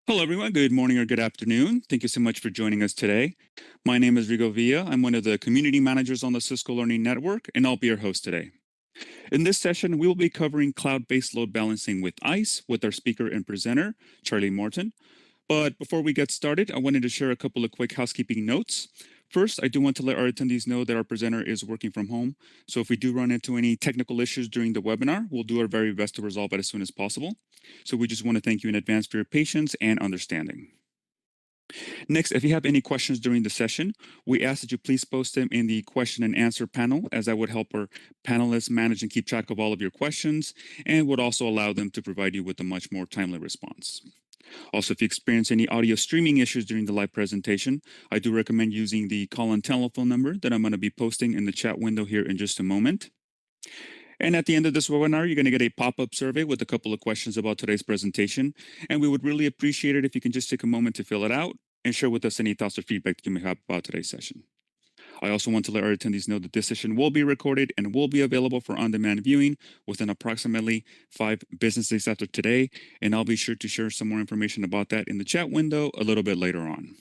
Hello, everyone. Good morning or good afternoon. Thank you so much for joining us today. My name is Rigo Villa. I'm one of the community managers on the Cisco Learning Network, and I'll be your host today. In this session, we will be covering cloud-based load balancing with ISE with our speaker and presenter, Charlie Morton. But before we get started, I wanted to share a couple of quick housekeeping notes. First, I do want to let our attendees know that our presenter is working from home. So if we do run into any technical issues during the webinar, we'll do our very best to resolve it as soon as possible. So we just want to thank you in advance for your patience and understanding. Next, if you have any questions during the session, we ask that you please post them in the question and answer panel, as that would help our panelists manage and keep track of all of your questions and would also allow them to provide you with a much more timely response. Also, if you experience any audio streaming issues during the live presentation, I do recommend using the call-in telephone number that I'm going to be posting in the chat window here in just a moment. And at the end of this webinar, you're going to get a pop-up survey with a couple of questions about today's presentation. And we would really appreciate it if you can just take a moment to fill it out and share with us any thoughts or feedback that you may have about today's session. I also want to let our attendees know that this session will be recorded and will be available for on-demand viewing within approximately 5 business days after today. And I'll be sure to share some more information about that in the chat window a little bit later on.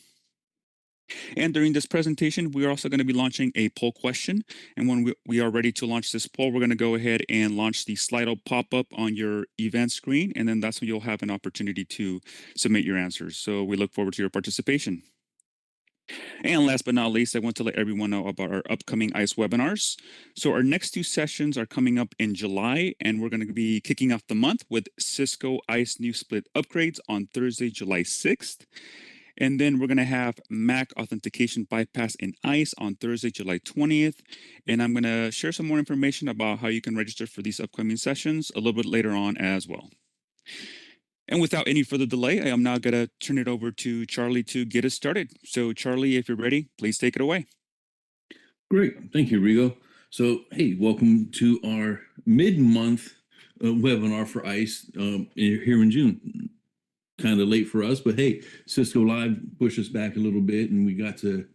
And during this presentation, we are also going to be launching a poll question. And when we are ready to launch this poll, we're going to go ahead and launch the Slido pop-up on your event screen. And then that's when you'll have an opportunity to submit your answers. So we look forward to your participation. And last but not least, I want to let everyone know about our upcoming ISE webinars. So our next 2 sessions are coming up in July, and we're going to be kicking off the month with Cisco ISE new split upgrades on Thursday, July 6th. And then we're going to have Mac authentication bypass in ISE on Thursday, July 20th. And I'm going to share some more information about how you can register for these upcoming sessions a little bit later on as well. And without any further delay, I am now going to turn it over to Charlie to get us started. So Charlie, if you're ready, please take it away. Great. Thank you, Rigo. So, hey, welcome to our mid-month webinar for ISE here in June. Kind of late for us, but hey, Cisco Live pushed us back a little bit, and we got to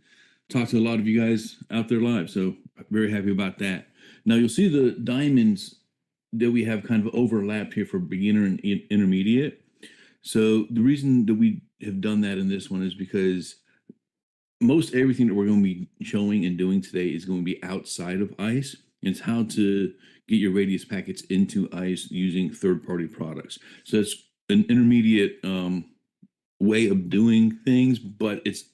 talk to a lot of you guys out there live. So very happy about that. Now, you'll see the diamonds that we have kind of overlapped here for beginner and intermediate. So the reason that we have done that in this one is because most everything that we're going to be showing and doing today is going to be outside of ISE. It's how to get your radius packets into ISE using third-party products. So it's an intermediate way of doing things, but it's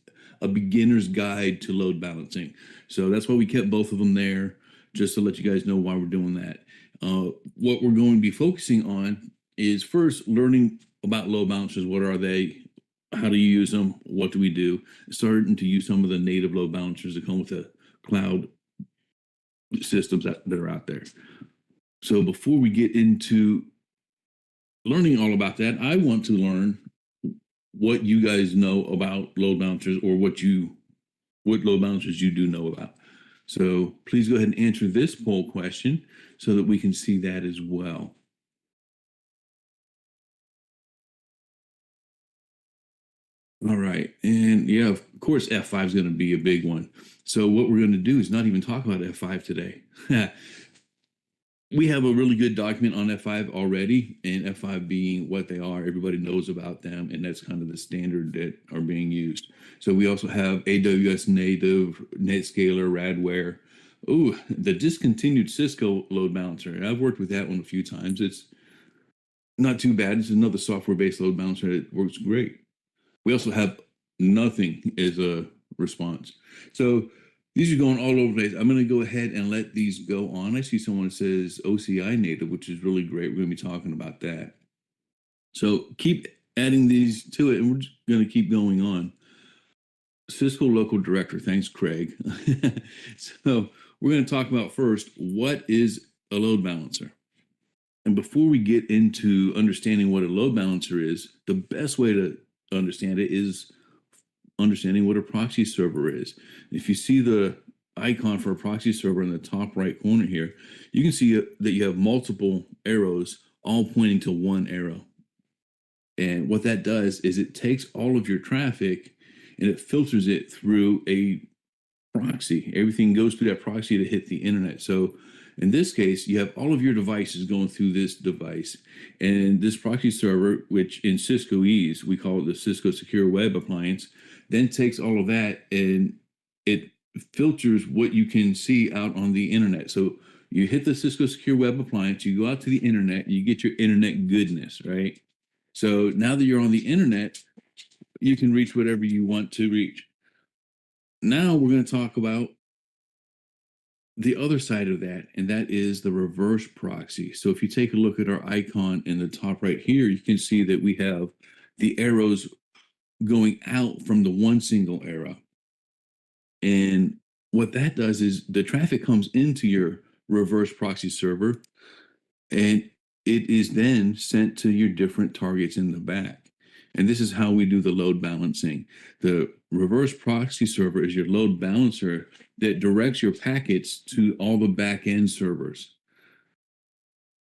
a beginner's guide to load balancing. So that's why we kept both of them there, just to let you guys know why we're doing that. What we're going to be focusing on is first learning about load balancers. What are they? How do you use them? What do we do? Starting to use some of the native load balancers that come with the cloud systems that are out there. So before we get into learning all about that, I want to learn what you guys know about load balancers, or what load balancers you do know about. So please go ahead and answer this poll question so that we can see that as well. All right. And yeah, of course, F5 is going to be a big one. So what we're going to do is not even talk about F5 today. We have a really good document on F5 already, and F5 being what they are, everybody knows about them, and that's kind of the standard that are being used. So we also have AWS native, NetScaler, Radware. Oh, the discontinued Cisco load balancer. I've worked with that one a few times. It's not too bad. It's another software-based load balancer that works great. We also have nothing as a response. So these are going all over the place. I'm going to go ahead and let these go on. I see someone that says OCI native, which is really great. We're going to be talking about that. So keep adding these to it, and we're just going to keep going on. Cisco local director. Thanks, Craig. So we're going to talk about first, what is a load balancer? And before we get into understanding what a load balancer is, the best way to understand it is understanding what a proxy server is. If you see the icon for a proxy server in the top right corner here, you can see that you have multiple arrows all pointing to one arrow. And what that does is it takes all of your traffic and it filters it through a proxy. Everything goes through that proxy to hit the internet. So In this case, you have all of your devices going through this device, and this proxy server, which in Cisco ISE, we call it the Cisco Secure Web Appliance, then takes all of that and it filters what you can see out on the internet. So you hit the Cisco Secure Web Appliance, you go out to the internet, you get your internet goodness, right? So now that you're on the internet, you can reach whatever you want to reach. Now we're going to talk about the other side of that, and that is the reverse proxy. So if you take a look at our icon in the top right here, you can see that we have the arrows going out from the one single arrow. And what that does is the traffic comes into your reverse proxy server, and it is then sent to your different targets in the back. And this is how we do the load balancing. The reverse proxy server is your load balancer that directs your packets to all the back end servers.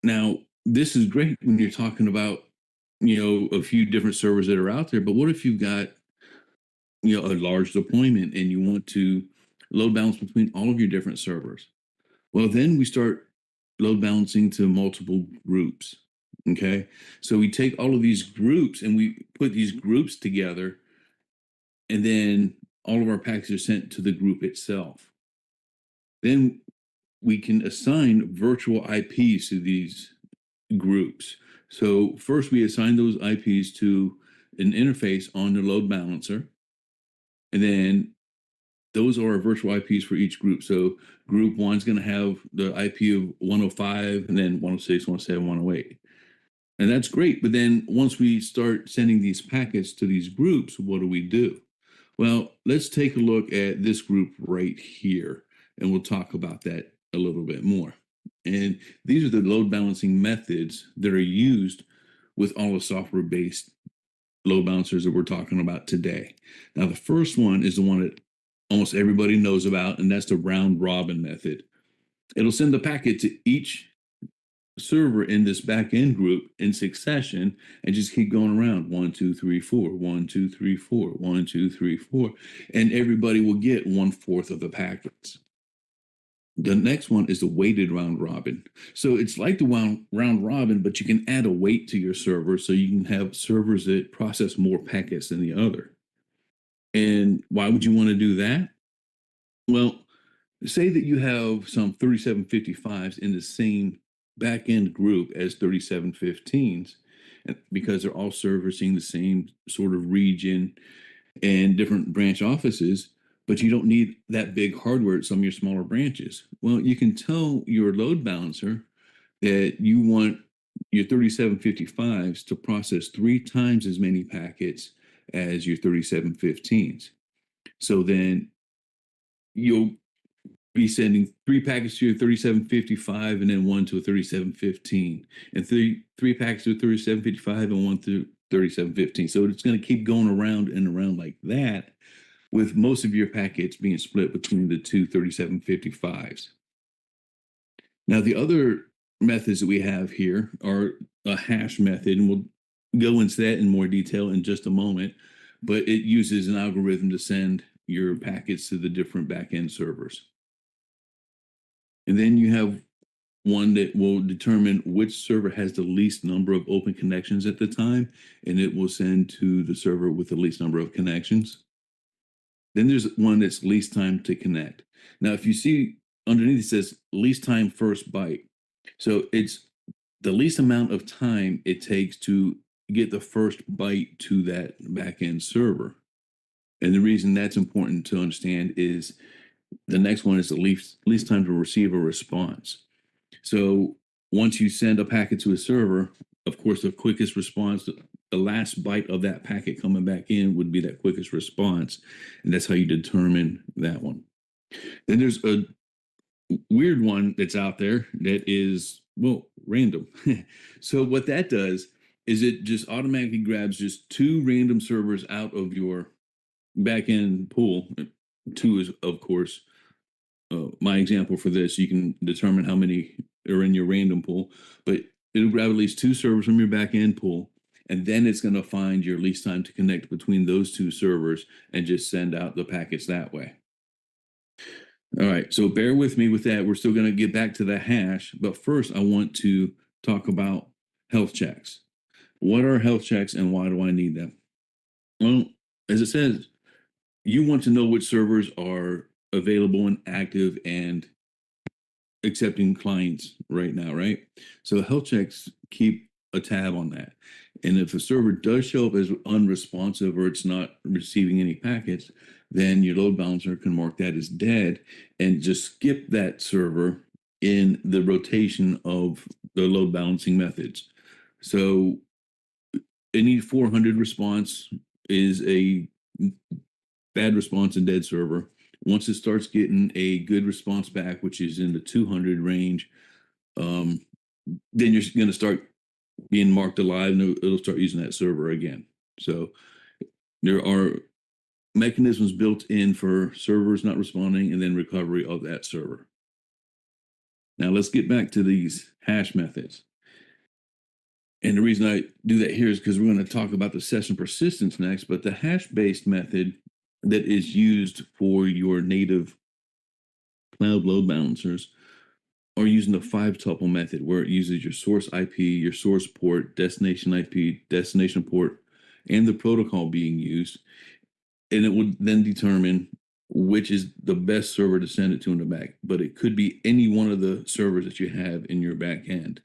Now, this is great when you're talking about, a few different servers that are out there, but what if you've got, a large deployment and you want to load balance between all of your different servers? Well, then we start load balancing to multiple groups. Okay, so we take all of these groups and we put these groups together, and then all of our packets are sent to the group itself. Then we can assign virtual IPs to these groups. So first we assign those IPs to an interface on the load balancer, and then those are our virtual IPs for each group. So group one's going to have the IP of 105, and then 106, 107, 108. And that's great. But then once we start sending these packets to these groups, what do? Well, let's take a look at this group right here, and we'll talk about that a little bit more. And these are the load balancing methods that are used with all the software-based load balancers that we're talking about today. Now, the first one is the one that almost everybody knows about, and that's the round robin method. It'll send the packet to each server in this back end group in succession and just keep going around 1 2 3 4 1 2 3 4 1 2 3 4, and everybody will get 1/4 of the packets. The next one is the weighted round robin. So it's like the round robin, but you can add a weight to your server, so you can have servers that process more packets than the other. And why would you want to do that? Well, say that you have some 3755s in the same back-end group as 3715s, because they're all servicing the same sort of region and different branch offices, but you don't need that big hardware at some of your smaller branches. Well, you can tell your load balancer that you want your 3755s to process 3 times as many packets as your 3715s. So then you'll be sending 3 packets to your 3755 and then 1 to a 3715, and three packets to a 3755 and 1 to 3715. So it's going to keep going around and around like that, with most of your packets being split between the two 3755s. Now, the other methods that we have here are a hash method, and we'll go into that in more detail in just a moment, but it uses an algorithm to send your packets to the different back-end servers. And then you have one that will determine which server has the least number of open connections at the time, and it will send to the server with the least number of connections. Then there's one that's least time to connect. Now, if you see underneath, it says least time first byte. So it's the least amount of time it takes to get the first byte to that back-end server. And the reason that's important to understand is the next one is the least time to receive a response. So once you send a packet to a server, of course, the quickest response, the last byte of that packet coming back in would be that quickest response. And that's how you determine that one. Then there's a weird one that's out there that is, well, random. So what that does is it just automatically grabs just 2 random servers out of your back-end pool. 2 is, of course, my example for this. You can determine how many are in your random pool, but it'll grab at least 2 servers from your back-end pool, and then it's going to find your least time to connect between those 2 servers and just send out the packets that way. All right, so bear with me with that. We're still going to get back to the hash, but first I want to talk about health checks. What are health checks and why do I need them? Well, as it says, you want to know which servers are available and active and accepting clients right now, right? So health checks keep a tab on that. And if a server does show up as unresponsive or it's not receiving any packets, then your load balancer can mark that as dead and just skip that server in the rotation of the load balancing methods. So any 400 response is a bad response and dead server. Once it starts getting a good response back, which is in the 200 range, then you're going to start being marked alive and it'll start using that server again. So there are mechanisms built in for servers not responding and then recovery of that server. Now let's get back to these hash methods. And the reason I do that here is because we're going to talk about the session persistence next, but the hash-based method that is used for your native cloud load balancers are using the 5-tuple method, where it uses your source IP, your source port, destination IP, destination port, and the protocol being used. And it would then determine which is the best server to send it to in the back. But it could be any one of the servers that you have in your back end.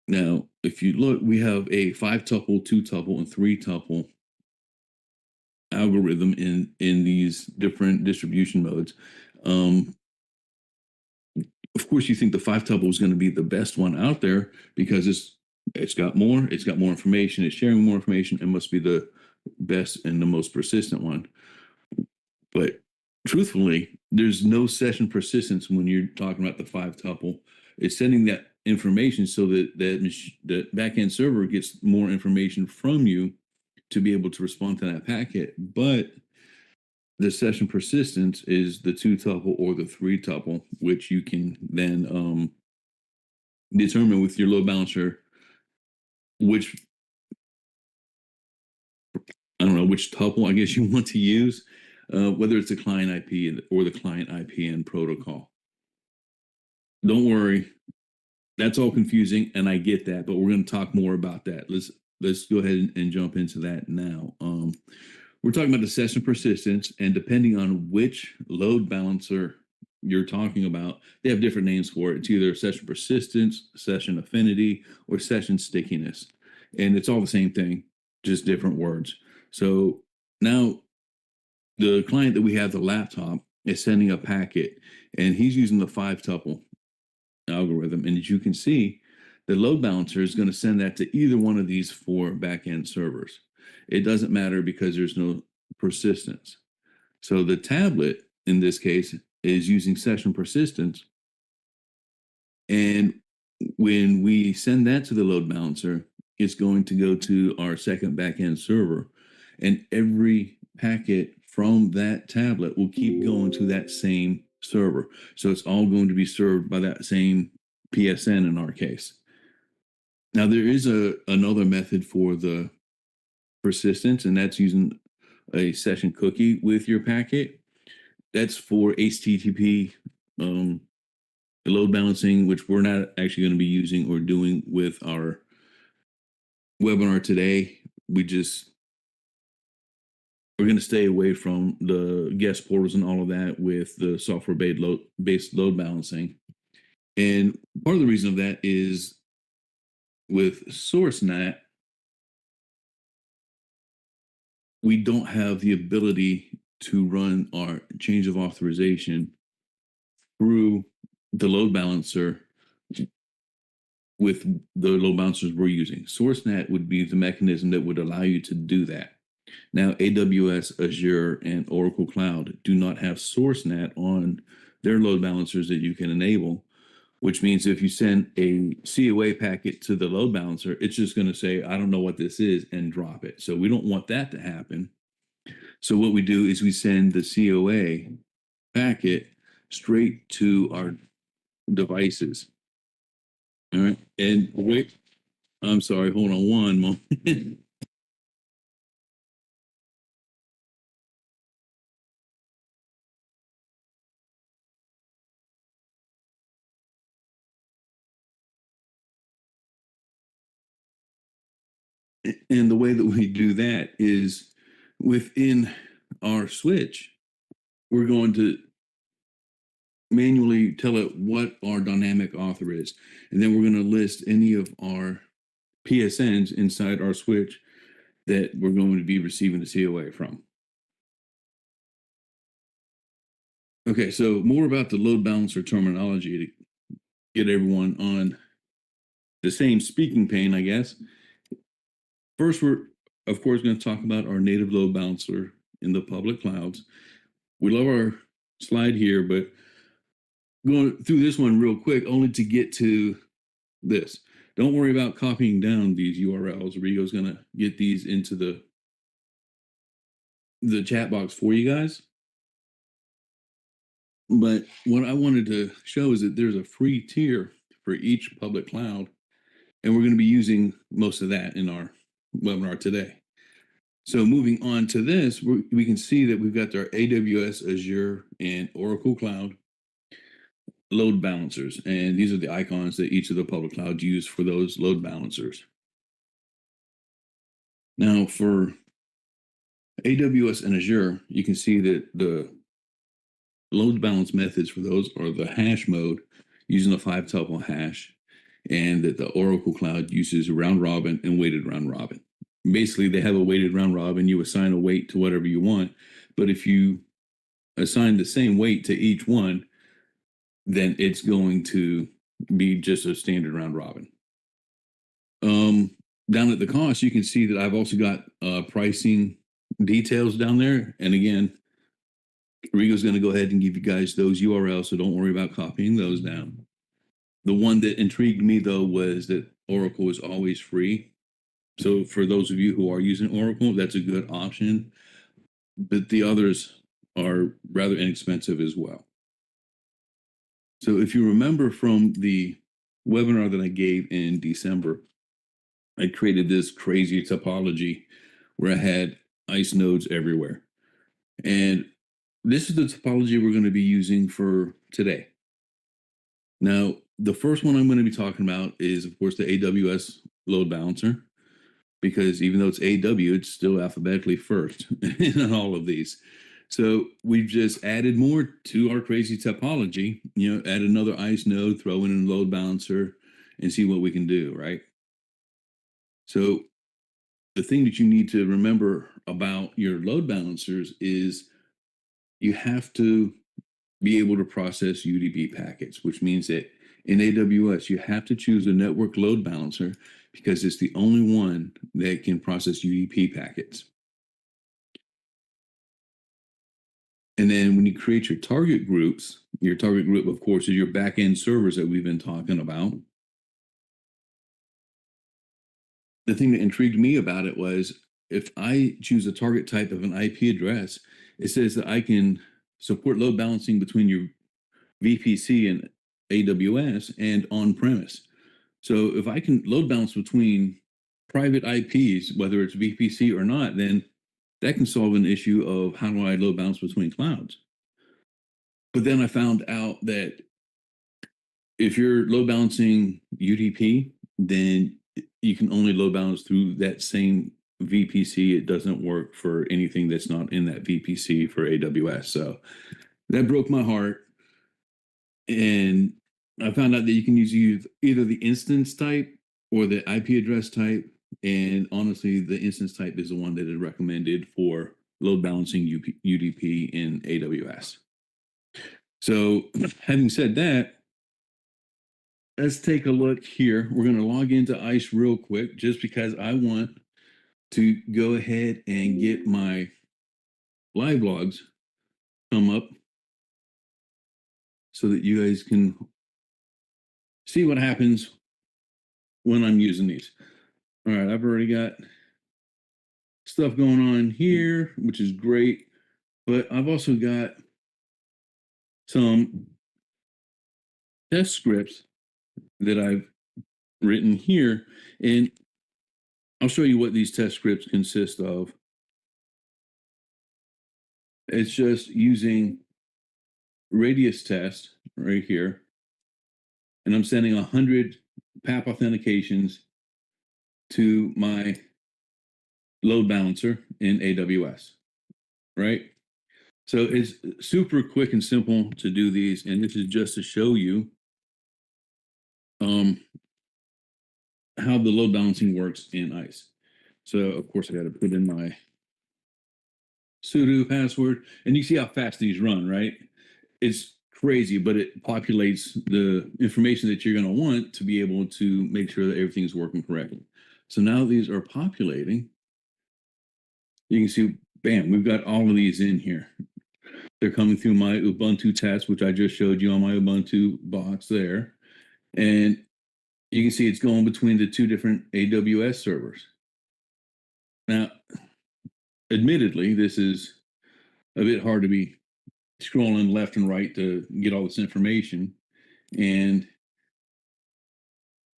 Now, if you look, we have a 5-tuple, 2-tuple, and 3-tuple algorithm in these different distribution modes. Of course, you think the 5-tuple is going to be the best one out there because it's got more information, it's sharing more information, and must be the best and the most persistent one. But truthfully, there's no session persistence when you're talking about the 5-tuple. It's sending that information so that the backend server gets more information from you to be able to respond to that packet. But the session persistence is the 2-tuple or the 3-tuple, which you can then determine with your load balancer which tuple I guess you want to use, whether it's the client IP or the client IPN protocol. Don't worry, that's all confusing, and I get that, but we're going to talk more about that. Let's go ahead and jump into that now. We're talking about the session persistence, and depending on which load balancer you're talking about, they have different names for it. It's either session persistence, session affinity, or session stickiness. And it's all the same thing, just different words. So now the client that we have, the laptop, is sending a packet, and he's using the 5-tuple algorithm. And as you can see, the load balancer is going to send that to either one of these 4 backend servers. It doesn't matter because there's no persistence. So the tablet, in this case, is using session persistence. And when we send that to the load balancer, it's going to go to our second backend server. And every packet from that tablet will keep going to that same server. So it's all going to be served by that same PSN in our case. Now, there is another method for the persistence, and that's using a session cookie with your packet. That's for HTTP load balancing, which we're not actually going to be using or doing with our webinar today. We're going to stay away from the guest portals and all of that with the software-based load balancing. And part of the reason of that is with SourceNet, we don't have the ability to run our change of authorization through the load balancer with the load balancers we're using. SourceNet would be the mechanism that would allow you to do that. Now, AWS, Azure, and Oracle Cloud do not have SourceNet on their load balancers that you can enable, which means if you send a COA packet to the load balancer, it's just going to say, I don't know what this is, and drop it. So we don't want that to happen. So what we do is we send the COA packet straight to our devices. All right. And wait, I'm sorry, hold on one moment. And the way that we do that is within our switch, we're going to manually tell it what our dynamic author is. And then we're going to list any of our PSNs inside our switch that we're going to be receiving the COA from. Okay, so more about the load balancer terminology to get everyone on the same speaking pane, I guess. First, we're, of course, going to talk about our native load balancer in the public clouds. We love our slide here, but going through this one real quick, only to get to this. Don't worry about copying down these URLs. Rigo's going to get these into the chat box for you guys. But what I wanted to show is that there's a free tier for each public cloud, and we're going to be using most of that in our webinar today. So moving on to this, we can see that we've got our AWS, Azure, and Oracle Cloud load balancers, and these are the icons that each of the public clouds use for those load balancers. Now for AWS and Azure, you can see that the load balance methods for those are the hash mode using a 5-tuple hash, and that the Oracle Cloud uses round robin and weighted round robin. Basically, they have a weighted round robin. You assign a weight to whatever you want, but if you assign the same weight to each one, then it's going to be just a standard round robin. Down at the cost, you can see that I've also got pricing details down there. And again, Rigo's going to go ahead and give you guys those URLs, so don't worry about copying those down. The one that intrigued me, though, was that Oracle is always free. So for those of you who are using Oracle, that's a good option. But the others are rather inexpensive as well. So if you remember from the webinar that I gave in December, I created this crazy topology where I had ISE nodes everywhere. And this is the topology we're going to be using for today. Now, the first one I'm going to be talking about is, of course, the AWS load balancer, because even though it's AW, it's still alphabetically first in all of these. So we've just added more to our crazy topology, add another ISE node, throw in a load balancer, and see what we can do, right? So the thing that you need to remember about your load balancers is you have to be able to process UDP packets, which means that in AWS, you have to choose a network load balancer because it's the only one that can process UDP packets. And then when you create your target group, of course, is your backend servers that we've been talking about. The thing that intrigued me about it was if I choose a target type of an IP address, it says that I can support load balancing between your VPC and AWS and on-premise. So if I can load balance between private IPs, whether it's VPC or not, then that can solve an issue of how do I load balance between clouds. But then I found out that if you're load balancing UDP, then you can only load balance through that same VPC. It doesn't work for anything that's not in that VPC for AWS. So that broke my heart. And I found out that you can use either the instance type or the IP address type. And honestly, the instance type is the one that is recommended for load balancing UDP in AWS. So having said that, let's take a look here. We're going to log into ISE real quick just because I want to go ahead and get my live logs come up so that you guys can see what happens when I'm using these. All right, I've already got stuff going on here, which is great, but I've also got some test scripts that I've written here, and I'll show you what these test scripts consist of. It's just using radius test right here, and I'm sending 100 PAP authentications to my load balancer in AWS, right? So it's super quick and simple to do these. And this is just to show you how the load balancing works in ISE. So of course I got to put in my sudo password, and you see how fast these run, right? It's crazy, but it populates the information that you're going to want to be able to make sure that everything's working correctly. So now these are populating. You can see, bam, we've got all of these in here. They're coming through my Ubuntu test, which I just showed you on my Ubuntu box there. And you can see it's going between the two different AWS servers. Now, admittedly, this is a bit hard to be scrolling left and right to get all this information. And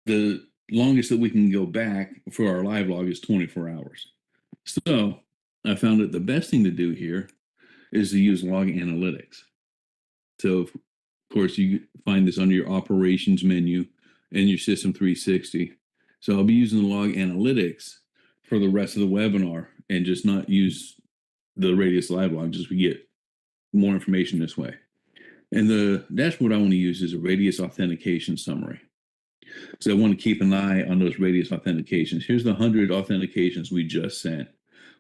the longest that we can go back for our live log is 24 hours. So I found that the best thing to do here is to use log analytics. So of course you find this under your operations menu in your System 360. So I'll be using the log analytics for the rest of the webinar and just not use the Radius live log, just we get more information this way. And the dashboard I want to use is a Radius authentication summary. So I want to keep an eye on those Radius authentications. Here's the 100 authentications we just sent.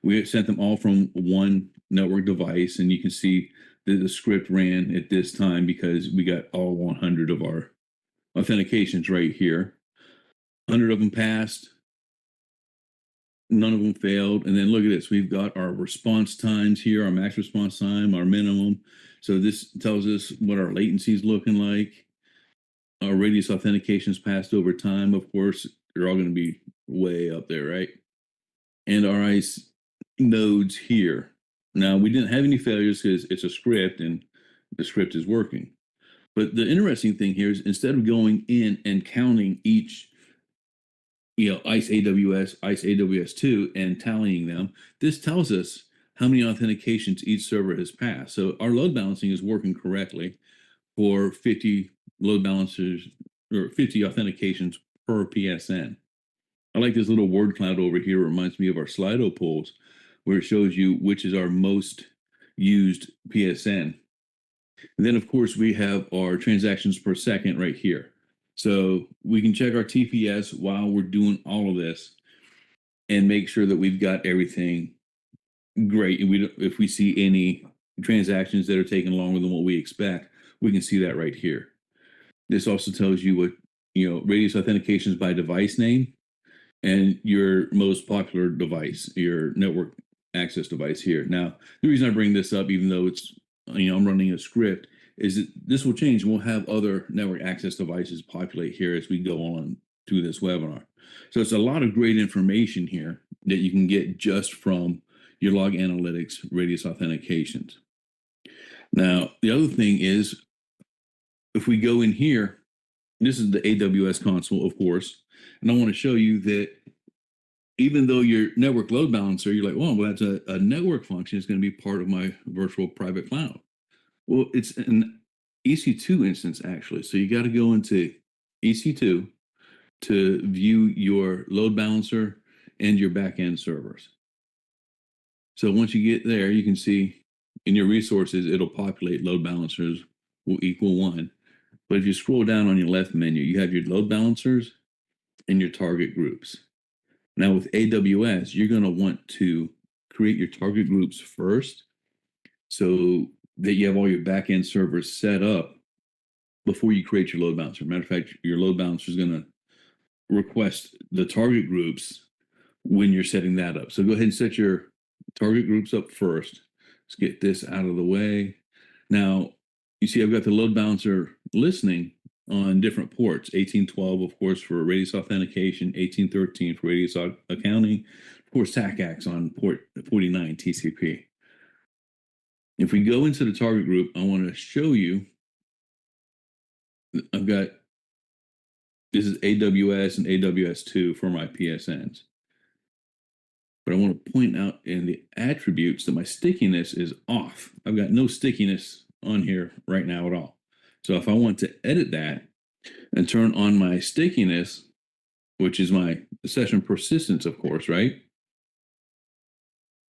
We sent them all from one network device, and you can see that the script ran at this time because we got all 100 of our authentications right here. 100 of them passed. None of them failed. And then look at this. We've got our response times here, our max response time, our minimum. So this tells us what our latency is looking like. Our Radius authentications passed over time. Of course, they're all going to be way up there, right? And our ISE nodes here. Now, we didn't have any failures because it's a script and the script is working. But the interesting thing here is instead of going in and counting each ISE AWS, ISE AWS2 and tallying them, this tells us how many authentications each server has passed. So our load balancing is working correctly for 50 load balancers or 50 authentications per PSN. I like this little word cloud over here. It reminds me of our Slido polls where it shows you which is our most used PSN. And then of course we have our transactions per second right here. So we can check our TPS while we're doing all of this and make sure that we've got everything great. And if we see any transactions that are taking longer than what we expect, we can see that right here. This also tells you what, Radius authentications by device name and your most popular device, your network access device here. Now, the reason I bring this up, even though it's, I'm running a script, is that this will change. We'll have other network access devices populate here as we go on through this webinar. So it's a lot of great information here that you can get just from your log analytics Radius authentications. Now, the other thing is, if we go in here, this is the AWS console, of course, and I want to show you that even though your network load balancer, you're like, well, that's a network function is going to be part of my virtual private cloud. Well, it's an EC2 instance, actually. So you got to go into EC2 to view your load balancer and your backend servers. So once you get there, you can see in your resources, it'll populate load balancers will equal 1. But if you scroll down on your left menu, you have your load balancers and your target groups. Now with AWS, you're going to want to create your target groups first so that you have all your backend servers set up before you create your load balancer. Matter of fact, your load balancer is going to request the target groups when you're setting that up. So go ahead and set your target groups up first. Let's get this out of the way. Now, you see I've got the load balancer listening on different ports. 1812, of course, for Radius authentication, 1813 for Radius accounting, of course, TACACS on port 49 TCP. If we go into the target group, I want to show you, I've got, this is AWS and AWS2 for my PSNs. But I want to point out in the attributes that my stickiness is off. I've got no stickiness on here right now at all. So if I want to edit that and turn on my stickiness, which is my session persistence, of course, right?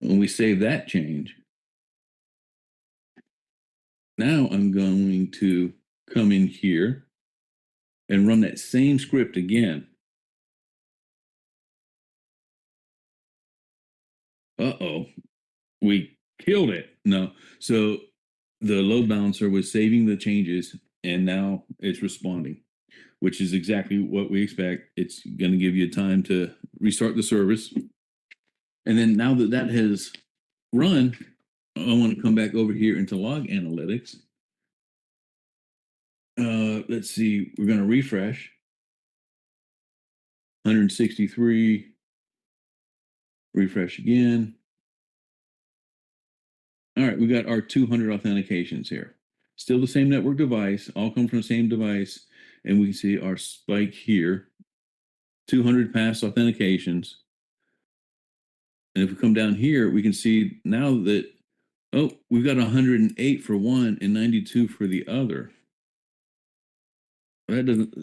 When we save that change, now I'm going to come in here and run that same script again. Uh-oh, we killed it. No, so the load balancer was saving the changes and now it's responding, which is exactly what we expect. It's going to give you time to restart the service. And then now that that has run, I want to come back over here into log analytics. Let's see, we're going to refresh. 163, refresh again. All right, we got our 200 authentications here. Still the same network device, all come from the same device. And we can see our spike here, 200 past authentications. And if we come down here, we can see now that, oh, we've got 108 for one and 92 for the other. That doesn't,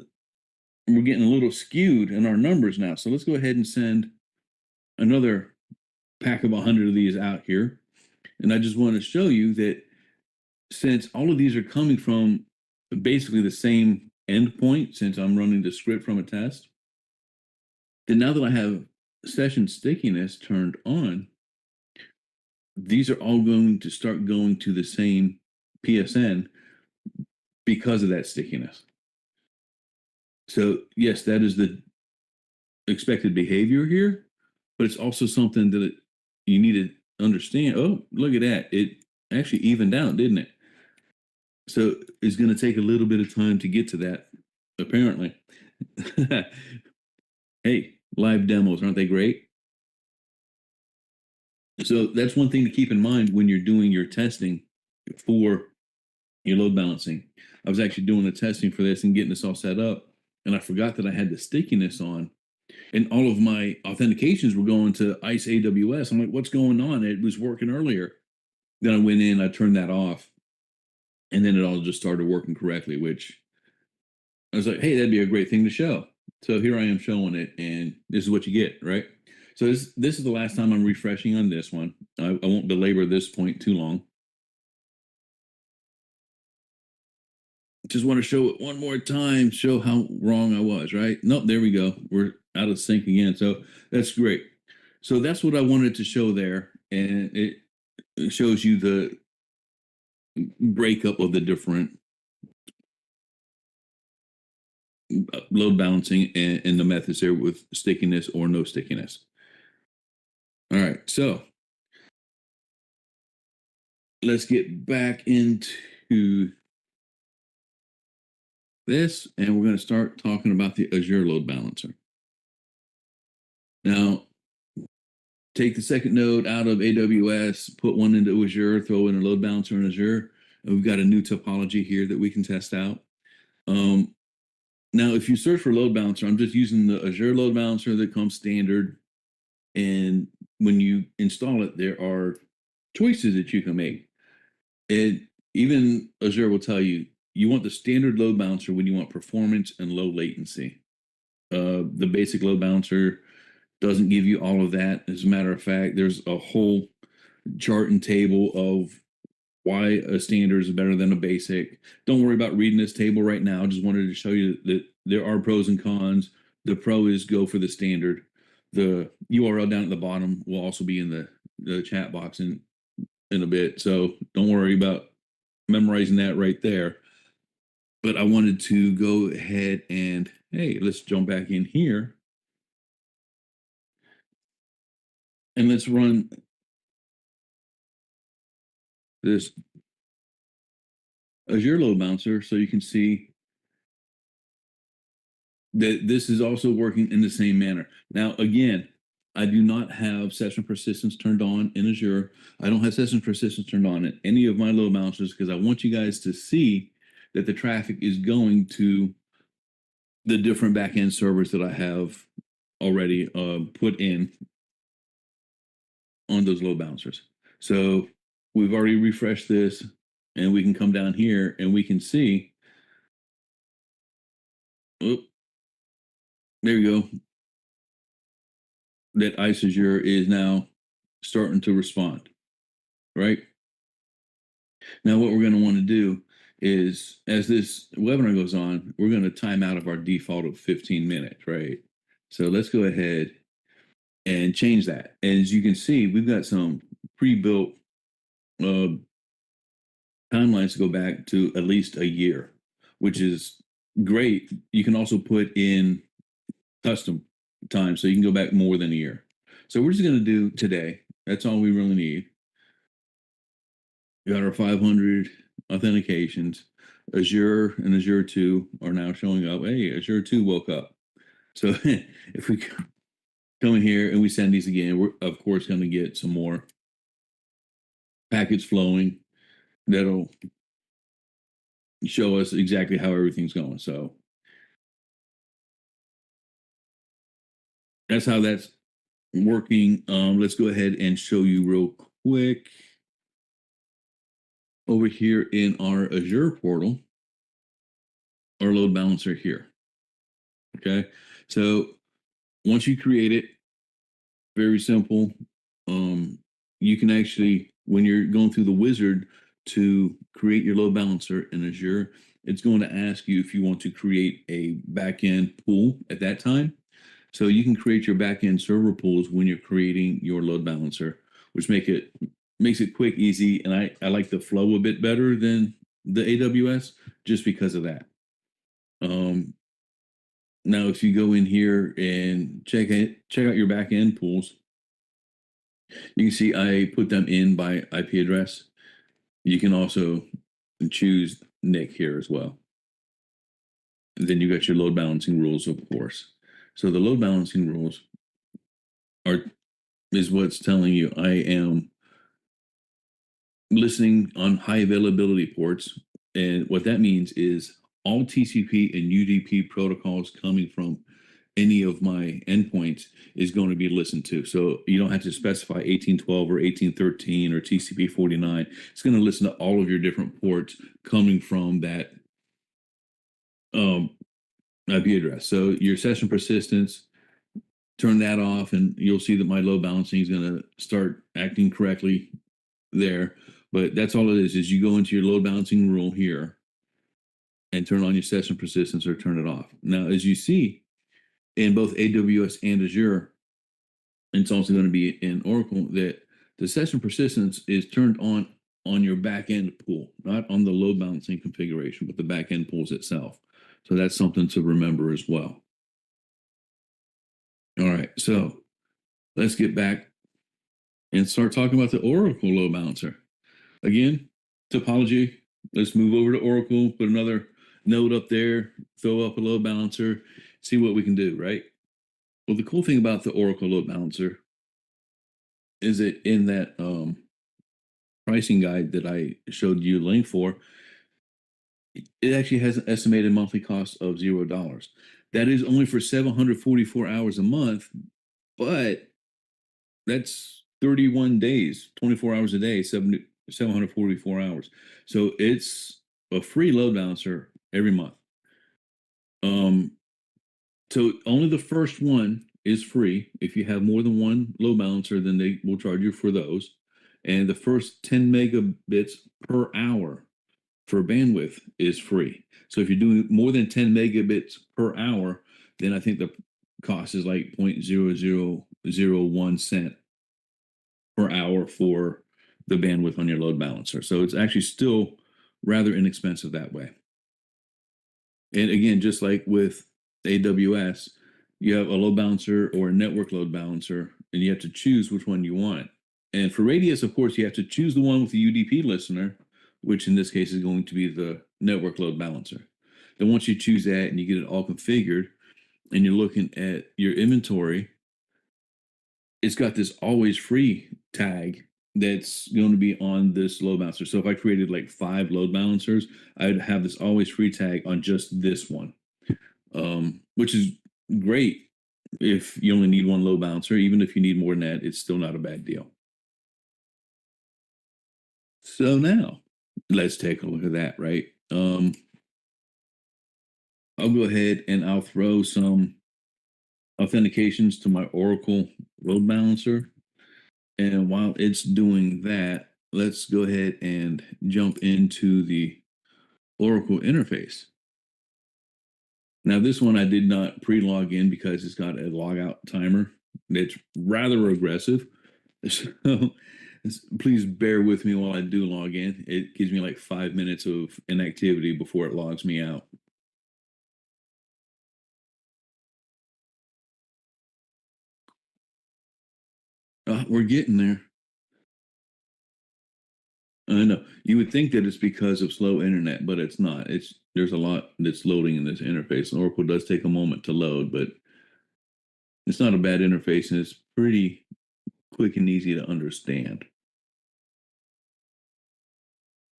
we're getting a little skewed in our numbers now. So let's go ahead and send another pack of 100 of these out here. And I just want to show you that since all of these are coming from basically the same endpoint, since I'm running the script from a test, then now that I have session stickiness turned on, these are all going to start going to the same PSN because of that stickiness. So yes, that is the expected behavior here, but it's also something that you need to understand. Oh, look at that. It actually evened out, didn't it? So it's going to take a little bit of time to get to that, apparently. Hey, live demos, aren't they great? So that's one thing to keep in mind when you're doing your testing for your load balancing. I was actually doing the testing for this and getting this all set up, and I forgot that I had the stickiness on, and all of my authentications were going to ISE AWS. I'm like, what's going on? It was working earlier. Then I went in, I turned that off, and then it all just started working correctly, which I was like, hey, that'd be a great thing to show. So here I am showing it, and this is what you get, right? So this is the last time I'm refreshing on this one. I won't belabor this point too long. Just want to show it one more time, show how wrong I was, right? Nope, there we go. We're out of sync again. So that's great. So that's what I wanted to show there. And it shows you the breakup of the different load balancing and the methods there with stickiness or no stickiness. All right, so let's get back into this, and we're going to start talking about the Azure load balancer. Now, take the second node out of AWS, put one into Azure, throw in a load balancer in Azure, and we've got a new topology here that we can test out. Now, if you search for load balancer, I'm just using the Azure load balancer that comes standard. And when you install it, there are choices that you can make. And even Azure will tell you, you want the standard load balancer when you want performance and low latency. The basic load balancer doesn't give you all of that. As a matter of fact, there's a whole chart and table of why a standard is better than a basic. Don't worry about reading this table right now. I just wanted to show you that there are pros and cons. The pro is go for the standard. The URL down at the bottom will also be in the chat box in a bit. So don't worry about memorizing that right there. But I wanted to go ahead and, hey, let's jump back in here. And let's run this Azure load balancer so you can see that this is also working in the same manner. Now, again, I do not have session persistence turned on in Azure. I don't have session persistence turned on in any of my load balancers because I want you guys to see that the traffic is going to the different backend servers that I have already put in on those load balancers. So we've already refreshed this, and we can come down here and we can see, oh, there you go, that ISE Azure is now starting to respond, right? Now, what we're going to want to do is, as this webinar goes on, we're going to time out of our default of 15 minutes, right? So let's go ahead and change that. And as you can see, we've got some pre-built timelines to go back to at least a year, which is great. You can also put in custom time, so you can go back more than a year. So we're just going to do today. That's all we really need. We got our 500 authentications. Azure and Azure 2 are now showing up. Hey, Azure 2 woke up. So if we come in here and we send these again, we're of course going to get some more packets flowing that'll show us exactly how everything's going. So that's how that's working. Let's go ahead and show you real quick over here in our Azure portal, our load balancer here. Okay, so once you create it, very simple. You can actually, when you're going through the wizard to create your load balancer in Azure, it's going to ask you if you want to create a backend pool at that time. So you can create your backend server pools when you're creating your load balancer, which makes it quick, easy, and I like the flow a bit better than the AWS just because of that. Now, if you go in here and check out your backend pools, you can see I put them in by IP address. You can also choose NIC here as well. And then you got your load balancing rules, of course. So the load balancing rules is what's telling you I am listening on high availability ports. And what that means is all TCP and UDP protocols coming from any of my endpoints is going to be listened to. So you don't have to specify 1812 or 1813 or TCP 49. It's going to listen to all of your different ports coming from that IP address. So your session persistence, turn that off, and you'll see that my load balancing is going to start acting correctly there. But that's all it is you go into your load balancing rule here and turn on your session persistence or turn it off. Now, as you see, in both AWS and Azure, and it's also going to be in Oracle, that the session persistence is turned on your backend pool, not on the load balancing configuration, but the backend pools itself. So that's something to remember as well. All right, so let's get back and start talking about the Oracle load balancer. Again, topology, let's move over to Oracle, put another node up there, throw up a load balancer, see what we can do, right? Well, the cool thing about the Oracle load balancer is that in that pricing guide that I showed you a link for, it actually has an estimated monthly cost of $0. That is only for 744 hours a month, but that's 31 days, 24 hours a day, 744 hours. So it's a free load balancer every month. So only the first one is free. If you have more than one load balancer, then they will charge you for those. And the first 10 megabits per hour for bandwidth is free. So if you're doing more than 10 megabits per hour, then I think the cost is like 0.0001 cent per hour for the bandwidth on your load balancer. So it's actually still rather inexpensive that way. And again, just like with AWS, you have a load balancer or a network load balancer, and you have to choose which one you want. And for Radius, of course, you have to choose the one with the UDP listener, which in this case is going to be the network load balancer. Then once you choose that and you get it all configured, and you're looking at your inventory, it's got this always free tag that's going to be on this load balancer. So if I created like 5 load balancers, I'd have this always free tag on just this one, which is great if you only need one load balancer. Even if you need more than that, it's still not a bad deal. So now let's take a look at that, right? I'll go ahead and I'll throw some authentications to my Oracle load balancer. And while it's doing that, let's go ahead and jump into the Oracle interface. Now, this one I did not pre-log in because it's got a logout timer that's rather aggressive. So please bear with me while I do log in. It gives me like 5 minutes of inactivity before it logs me out. We're getting there. I know. You would think that it's because of slow internet, but it's not. There's a lot that's loading in this interface. Oracle does take a moment to load, but it's not a bad interface, and it's pretty quick and easy to understand.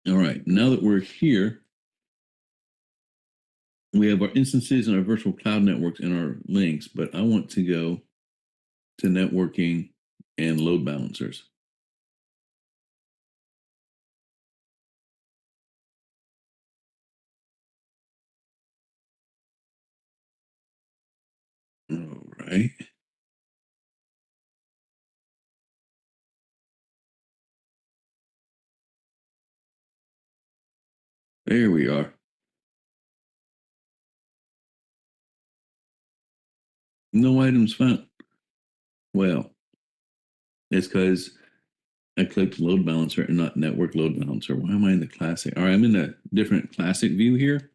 All right, now that we're here, we have our instances and our virtual cloud networks and our links, but I want to go to networking and load balancers. All right. There we are. No items found. Well, it's because I clicked load balancer and not network load balancer. Why am I in the classic? All right, I'm in a different classic view here.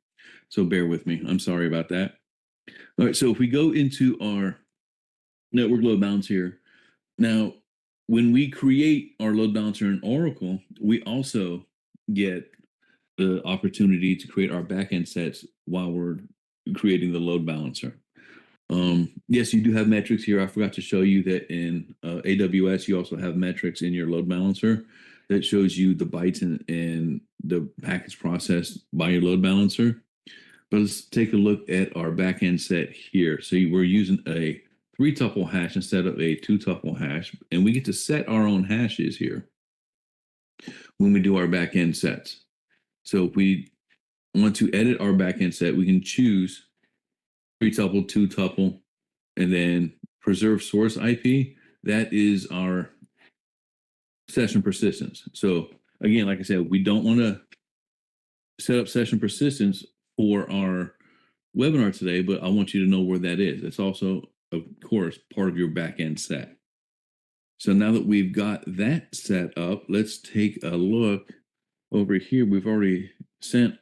So bear with me. I'm sorry about that. All right, so if we go into our network load balancer here, now when we create our load balancer in Oracle, we also get the opportunity to create our backend sets while we're creating the load balancer. Yes, you do have metrics here. I forgot to show you that in AWS, you also have metrics in your load balancer that shows you the bytes and the packets processed by your load balancer. But let's take a look at our backend set here. So we're using a 3-tuple hash instead of a 2-tuple hash, and we get to set our own hashes here when we do our backend sets. So if we want to edit our backend set, we can choose 3-tuple, 2-tuple, and then preserve source IP. That is our session persistence. So again, like I said, we don't want to set up session persistence for our webinar today, but I want you to know where that is. It's also, of course, part of your backend set. So now that we've got that set up, let's take a look over here. We've already sent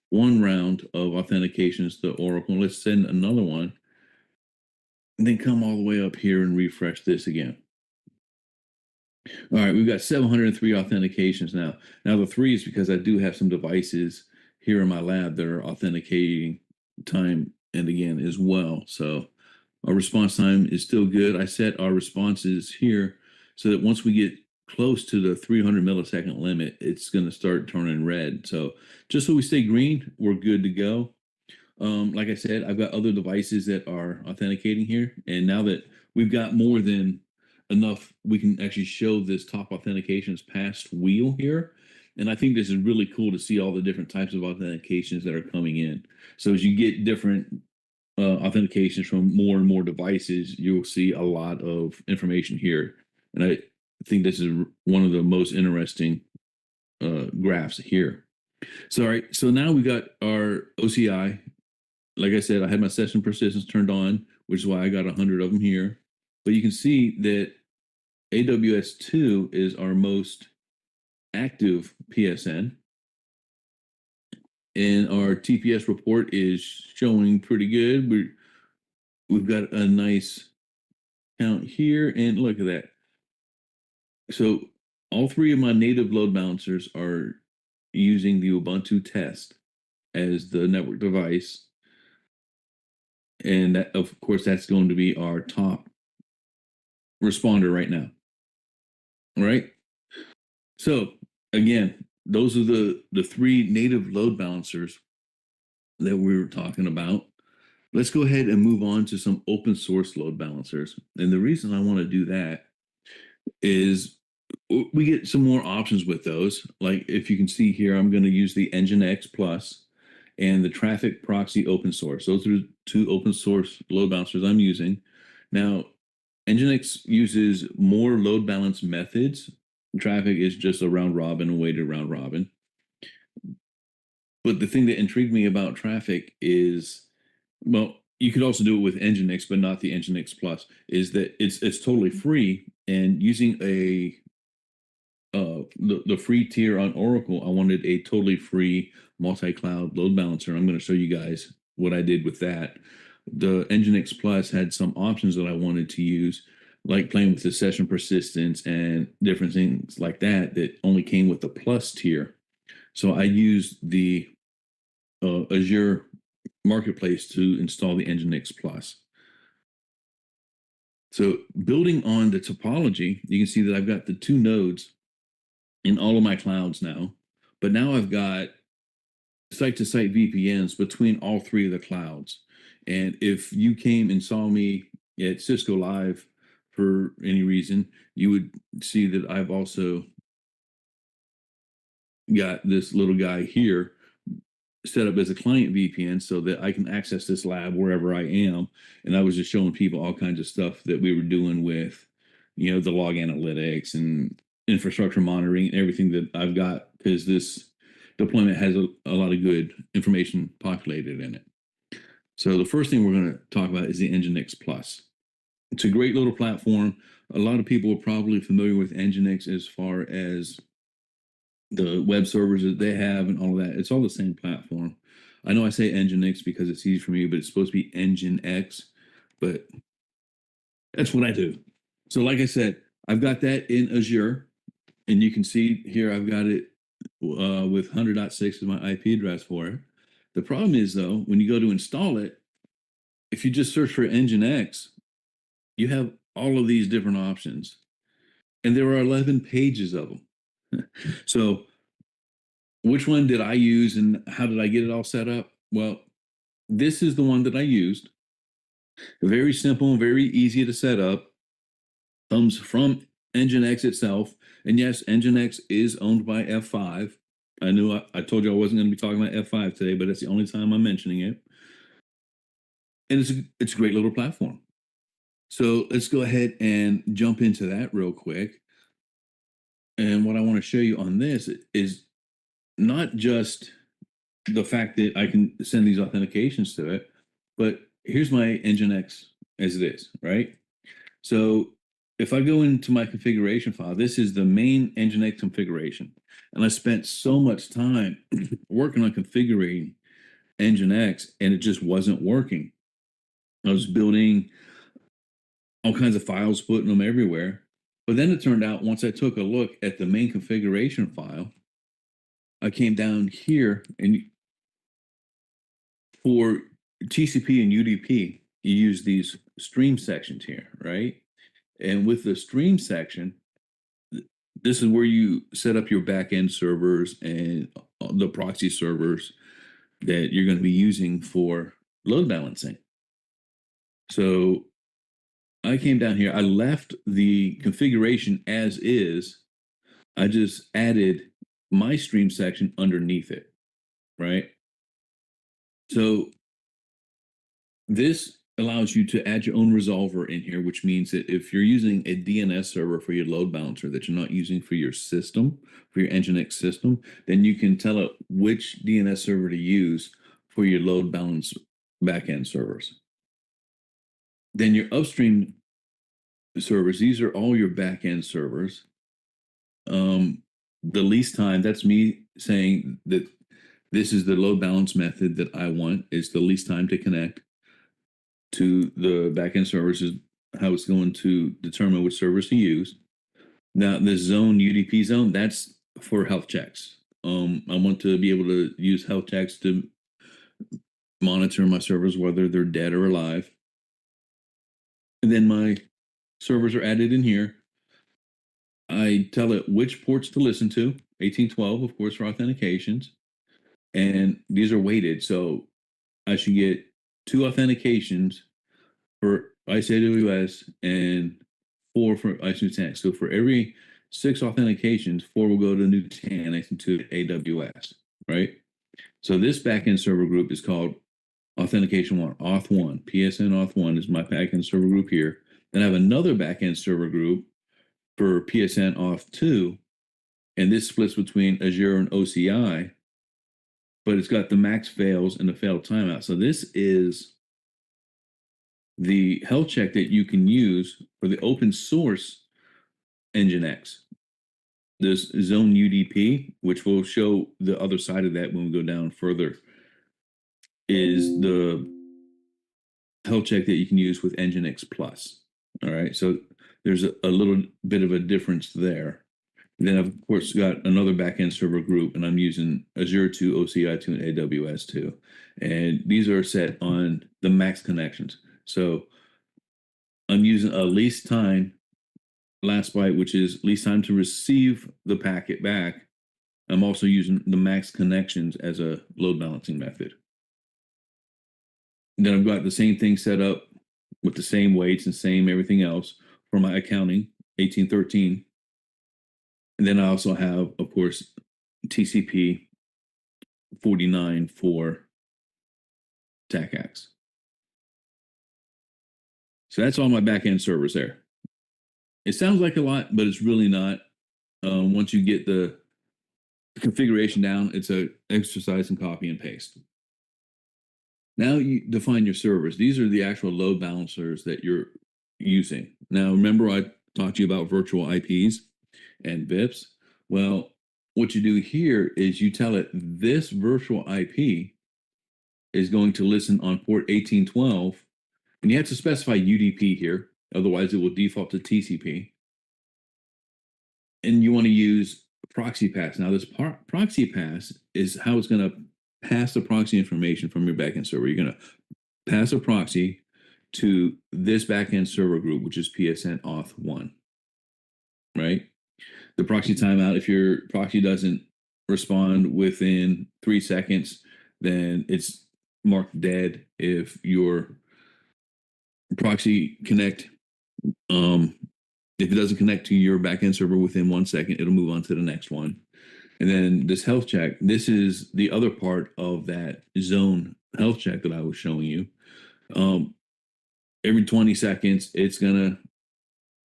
one round of authentications to Oracle. Let's send another one and then come all the way up here and refresh this again. All right, we've got 703 authentications now. Now the 3 is because I do have some devices here in my lab that are authenticating time and again as well. So our response time is still good. I set our responses here so that once we get close to the 300 millisecond limit, it's going to start turning red. So just so we stay green, we're good to go. Like I said, I've got other devices that are authenticating here. And now that we've got more than enough, we can actually show this top authentications passed wheel here. And I think this is really cool to see all the different types of authentications that are coming in. So as you get different authentications from more and more devices, you'll see a lot of information here. And I think this is one of the most interesting graphs here. So, all right, so now we got our OCI. Like I said, I had my session persistence turned on, which is why I got 100 of them here. But you can see that AWS 2 is our most active PSN. And our TPS report is showing pretty good. We've got a nice count here, and look at that. So all 3 of my native load balancers are using the Ubuntu test as the network device. And that, of course, that's going to be our top responder right now. All right. So again, those are the 3 native load balancers that we were talking about. Let's go ahead and move on to some open source load balancers. And the reason I want to do that is we get some more options with those. Like if you can see here, I'm going to use the Nginx Plus and the Traffic Proxy open source. Those are 2 open source load balancers I'm using. Now, Nginx uses more load balance methods. Traffic is just a round robin, a weighted round robin. But the thing that intrigued me about traffic is, well, you could also do it with Nginx, but not the Nginx Plus, is that it's totally free. And using the free tier on Oracle, I wanted a totally free multi-cloud load balancer. I'm going to show you guys what I did with that. The Nginx Plus had some options that I wanted to use, like playing with the session persistence and different things like that, that only came with the Plus tier. So I used the Azure Marketplace to install the Nginx Plus. So building on the topology, you can see that I've got the 2 nodes in all of my clouds now, but now I've got site-to-site VPNs between all 3 of the clouds. And if you came and saw me at Cisco Live for any reason, you would see that I've also got this little guy here set up as a client VPN so that I can access this lab wherever I am. And I was just showing people all kinds of stuff that we were doing with, the log analytics and infrastructure monitoring and everything that I've got, because this deployment has a lot of good information populated in it. So the first thing we're going to talk about is the Nginx Plus. It's a great little platform. A lot of people are probably familiar with Nginx as far as the web servers that they have and all of that. It's all the same platform. I know I say Nginx because it's easy for me, but it's supposed to be Nginx, but that's what I do. So like I said, I've got that in Azure, and you can see here I've got it with 100.6 as my IP address for it. The problem is, though, when you go to install it, if you just search for Nginx, you have all of these different options, and there are 11 pages of them. So which one did I use and how did I get it all set up? Well, this is the one that I used. Very simple, very easy to set up. Comes from Nginx itself. And yes, Nginx is owned by F5. I told you I wasn't going to be talking about F5 today, but it's the only time I'm mentioning it. And it's a great little platform. So let's go ahead and jump into that real quick. And what I want to show you on this is not just the fact that I can send these authentications to it, but here's my Nginx as it is, right? So if I go into my configuration file, this is the main Nginx configuration. And I spent so much time working on configuring Nginx, and it just wasn't working. I was building all kinds of files, putting them everywhere. But then it turned out, once I took a look at the main configuration file, I came down here, and for TCP and UDP, you use these stream sections here, right? And with the stream section, this is where you set up your backend servers and the proxy servers that you're going to be using for load balancing. So I came down here, I left the configuration as is. I just added my stream section underneath it, right? So this allows you to add your own resolver in here, which means that if you're using a DNS server for your load balancer that you're not using for your system, for your Nginx system, then you can tell it which DNS server to use for your load balance backend servers. Then your upstream servers, these are all your backend servers. The least time, that's me saying that this is the load balance method that I want, is the least time to connect to the backend servers, is how it's going to determine which servers to use. Now, this zone, UDP zone, that's for health checks. I want to be able to use health checks to monitor my servers, whether they're dead or alive. And then my servers are added in here. I tell it which ports to listen to, 1812, of course, for authentications. And these are weighted. So I should get 2 authentications for ISE AWS and 4 for ISE Nutanix. So for every 6 authentications, 4 will go to Nutanix and 2 to AWS, right? So this backend server group is called Authentication 1, Auth1. PSN Auth1 is my backend server group here. Then I have another backend server group for PSN auth 2, and this splits between Azure and OCI, but it's got the max fails and the failed timeout. So this is the health check that you can use for the open source Nginx. There's Zone UDP, which will show the other side of that when we go down further, is the health check that you can use with Nginx Plus. All right, so there's a little bit of a difference there. And then I've, of course, got another backend server group, and I'm using Azure 2, OCI 2, and AWS 2. And these are set on the max connections. So I'm using a least time last byte, which is least time to receive the packet back. I'm also using the max connections as a load balancing method. And then I've got the same thing set up with the same weights and same everything else for my accounting, 1813. And then I also have, of course, TCP 49 for TACACS. So that's all my backend servers there. It sounds like a lot, but it's really not. Once you get the configuration down, it's an exercise in copy and paste. Now you define your servers. These are the actual load balancers that you're using. Now, remember I talked to you about virtual IPs and VIPs? Well, what you do here is you tell it this virtual IP is going to listen on port 1812, and you have to specify UDP here. Otherwise, it will default to TCP. And you want to use proxy pass. Now, this proxy pass is how it's going to pass the proxy information from your backend server. You're going to pass a proxy to this backend server group, which is PSN auth 1, right? The proxy timeout, if your proxy doesn't respond within 3 seconds, then it's marked dead. If your proxy connect, if it doesn't connect to your backend server within 1 second, it'll move on to the next one. And then this health check, this is the other part of that zone health check that I was showing you. Every 20 seconds, it's going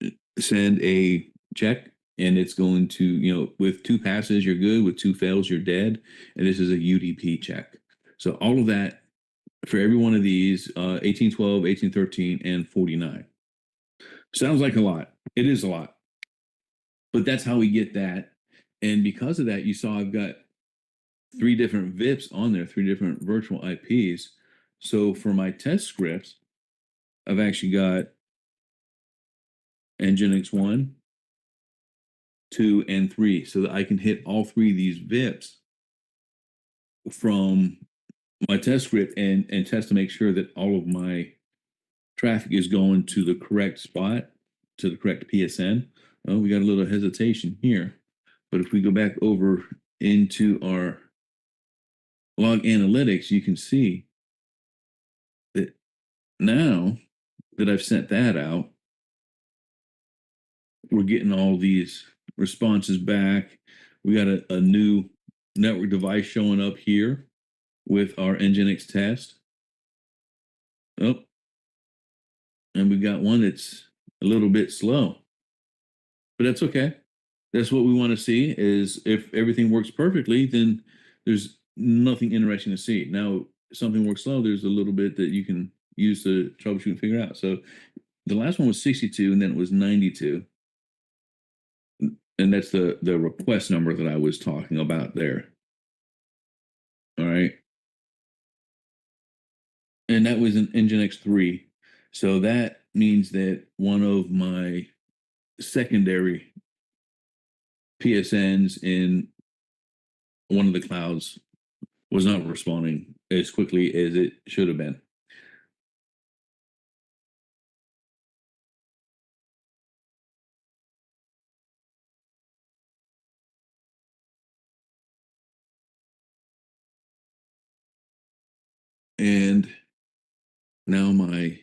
to send a check, and it's going to, with 2 passes, you're good. With 2 fails, you're dead. And this is a UDP check. So all of that for every one of these, 1812, 1813, and 49. Sounds like a lot. It is a lot. But that's how we get that. And because of that, you saw I've got 3 different VIPs on there, 3 different virtual IPs. So for my test scripts, I've actually got Nginx 1, 2, and 3, so that I can hit all 3 of these VIPs from my test script and test to make sure that all of my traffic is going to the correct spot, to the correct PSN. Oh, we got a little hesitation here. But if we go back over into our log analytics, you can see that now that I've sent that out, we're getting all these responses back. We got a new network device showing up here with our Nginx test. Oh, and we've got one that's a little bit slow, but that's okay. That's what we want to see. Is if everything works perfectly, then there's nothing interesting to see. Now, if something works slow, there's a little bit that you can use to troubleshoot and figure out. So the last one was 62, and then it was 92. And that's the request number that I was talking about there. All right. And that was an Nginx 3. So that means that one of my secondary PSNs in one of the clouds was not responding as quickly as it should have been. And now my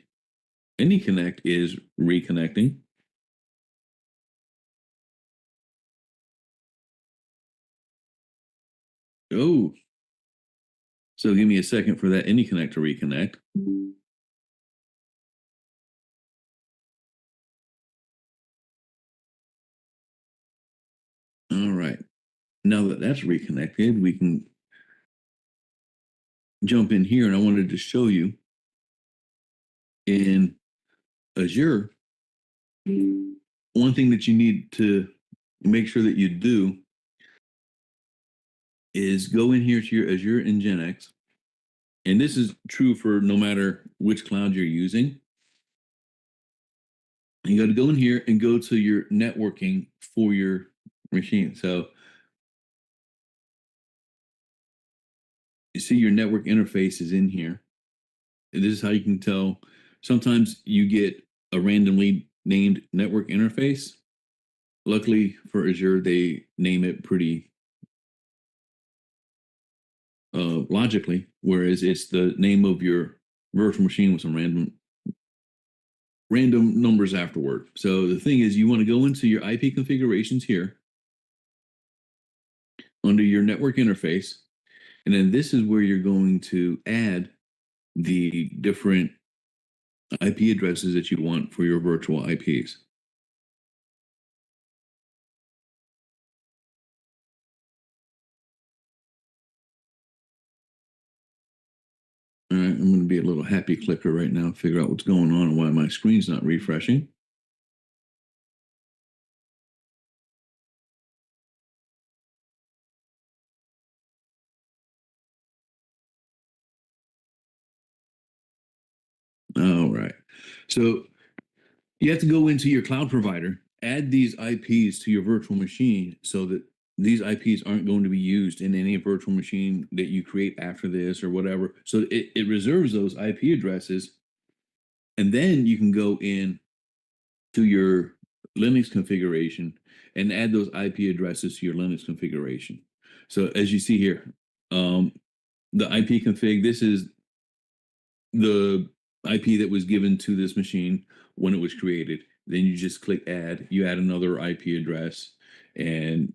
AnyConnect is reconnecting. Oh, so give me a second for that AnyConnect to reconnect. All right. Now that that's reconnected, we can jump in here, and I wanted to show you in Azure, one thing that you need to make sure that you do is go in here to your Azure Nginx. And this is true for no matter which cloud you're using. You got to go in here and go to your networking for your machine. So you see your network interface is in here. And this is how you can tell. Sometimes you get a randomly named network interface. Luckily for Azure, they name it pretty logically, whereas it's the name of your virtual machine with some random numbers afterward. So the thing is, you want to go into your IP configurations here under your network interface, and then this is where you're going to add the different IP addresses that you want for your virtual IPs. All right, I'm going to be a little happy clicker right now, figure out what's going on and why my screen's not refreshing. All right. So you have to go into your cloud provider, add these IPs to your virtual machine so that these IPs aren't going to be used in any virtual machine that you create after this or whatever. So it reserves those IP addresses. And then you can go in to your Linux configuration and add those IP addresses to your Linux configuration. So as you see here, the IP config, this is the IP that was given to this machine when it was created. Then you just click add, you add another IP address, and